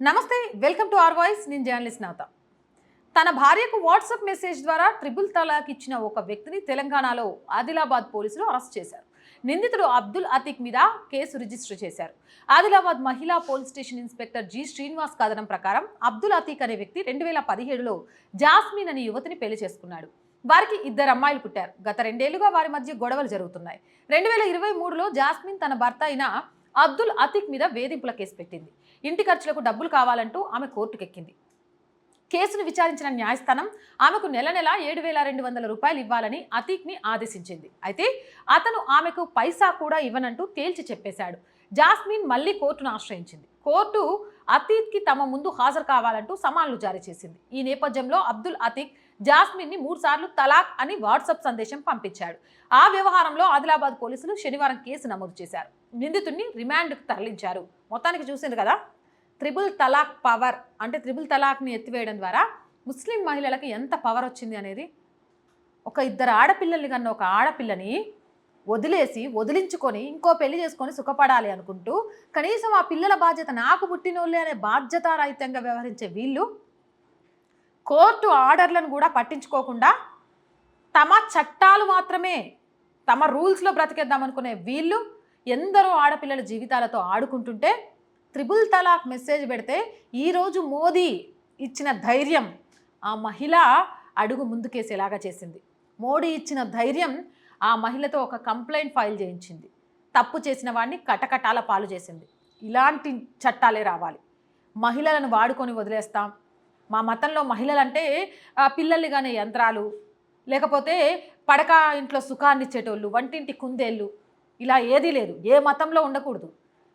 నమస్తే, welcome to are voice. నేను journalist నవత. తన భార్యకు వాట్సాప్ మెసేజ్ ద్వారా ట్రిపుల్ తలాక్ ఇచ్చిన ఒక వ్యక్తిని తెలంగాణలో ఆదిలాబాద్ పోలీసులు అరెస్ట్ చేశారు. నిందితుడు అబ్దుల్ అతీక్ మీద కేసు రిజిస్టర్ చేశారు. ఆదిలాబాద్ మహిళా police station inspector G Srinivas కథనం ప్రకారం అబ్దుల్ అతీక్ అనే వ్యక్తి 2017లో జాస్మిన్ అనే యువతిని పెళ్లి చేసుకున్నాడు. వారికి 2 అమ్మాయిలు పుట్టారు. గత 2 ఏళ్లుగా వారి మధ్య గొడవలు జరుగుతున్నాయి. 2023లో జాస్మిన్ తన భర్త అయిన అబ్దుల్ అతీక్ మీద వేధింపుల కేసు పెట్టింది. ఇంటి ఖర్చులకు డబ్బులు కావాలంటూ ఆమె కోర్టుకెక్కింది. కేసును విచారించిన న్యాయస్థానం ఆమెకు నెల 7,200 రూపాయలు ఇవ్వాలని అతీక్ని ఆదేశించింది. అయితే అతను ఆమెకు పైసా కూడా ఇవ్వనంటూ తేల్చి చెప్పేశాడు. జాస్మిన్ మళ్లీ కోర్టును ఆశ్రయించింది. కోర్టు అతీక్కి తమ ముందు హాజరు కావాలంటూ సమన్లు జారీ చేసింది. ఈ నేపథ్యంలో అబ్దుల్ అతీక్ జాస్మిన్ని 3 సార్లు తలాక్ అని వాట్సాప్ సందేశం పంపించాడు. ఆ వ్యవహారంలో ఆదిలాబాద్ పోలీసులు శనివారం కేసు నమోదు చేశారు. నిందితుడిని రిమాండ్కు తరలించారు. మొత్తానికి చూసింది కదా, త్రిబుల్ తలాక్ పవర్ అంటే త్రిబుల్ తలాక్ని ఎత్తివేయడం ద్వారా ముస్లిం మహిళలకు ఎంత పవర్ వచ్చింది అనేది. ఒక 2 ఆడపిల్లల్ని కన్నా ఒక ఆడపిల్లని వదిలించుకొని ఇంకో పెళ్లి చేసుకొని సుఖపడాలి అనుకుంటూ కనీసం ఆ పిల్లల బాధ్యత నాకు పుట్టినోళ్ళే అనే బాధ్యతారహితంగా వ్యవహరించే వీళ్ళు కోర్టు ఆర్డర్లను కూడా పట్టించుకోకుండా తమ చట్టాలు మాత్రమే తమ రూల్స్లో బ్రతికేద్దామనుకునే వీళ్ళు ఎందరో ఆడపిల్లల జీవితాలతో ఆడుకుంటుంటే త్రిబుల్ తలాక్ మెసేజ్ పెడితే ఈరోజు మోదీ ఇచ్చిన ధైర్యం ఆ మహిళ అడుగు ముందుకేసేలాగా చేసింది. మోడీ ఇచ్చిన ధైర్యం ఆ మహిళతో ఒక కంప్లైంట్ ఫైల్ చేయించింది. తప్పు చేసిన వాడిని కటకటాల పాలు చేసింది. ఇలాంటి చట్టాలే రావాలి. మహిళలను వాడుకొని వదిలేస్తాం, మా మతంలో మహిళలంటే పిల్లల్ని కానీ యంత్రాలు, లేకపోతే పడక ఇంట్లో సుఖాన్ని ఇచ్చేటోళ్ళు, వంటింటి కుందేళ్ళు, ఇలా ఏదీ లేదు. ఏ మతంలో ఉండకూడదు.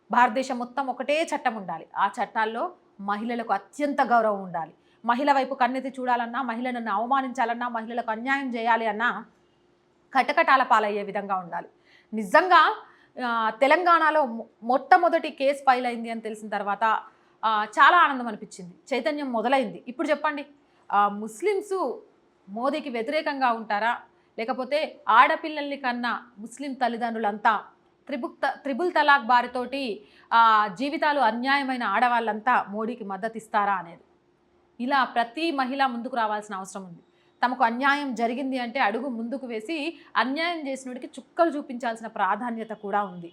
భారతదేశం మొత్తం ఒకటే చట్టం ఉండాలి. ఆ చట్టాల్లో మహిళలకు అత్యంత గౌరవం ఉండాలి. మహిళ వైపు కన్నెత్తి చూడాలన్నా, మహిళలను అవమానించాలన్నా, మహిళలకు అన్యాయం చేయాలి అన్నా కటకటాల పాలయ్యే విధంగా ఉండాలి. నిజంగా తెలంగాణలో మొట్టమొదటి కేసు ఫైల్ అయింది అని తెలిసిన తర్వాత చాలా ఆనందం అనిపించింది. చైతన్యం మొదలైంది. ఇప్పుడు చెప్పండి, ముస్లిమ్స్ మోదీకి వ్యతిరేకంగా ఉంటారా, లేకపోతే ఆడపిల్లల్ని కన్నా ముస్లిం తల్లిదండ్రులంతా త్రిబుల్ తలాక్ బారితోటి జీవితాలు అన్యాయమైన ఆడవాళ్ళంతా మోడీకి మద్దతు ఇస్తారా అనేది. ఇలా ప్రతి మహిళ ముందుకు రావాల్సిన అవసరం ఉంది. తమకు అన్యాయం జరిగింది అంటే అడుగు ముందుకు వేసి అన్యాయం చేసినోడికి చుక్కలు చూపించాల్సిన ప్రాధాన్యత కూడా ఉంది.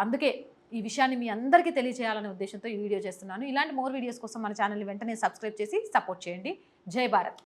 అందుకే ఈ విషయాన్ని మీ అందరికీ తెలియజేయాలనే ఉద్దేశంతో ఈ వీడియో చేస్తున్నాను. ఇలాంటి మోర్ వీడియోస్ కోసం మన ఛానల్ని వెంటనే సబ్స్క్రైబ్ చేసి సపోర్ట్ చేయండి. జై భారత్.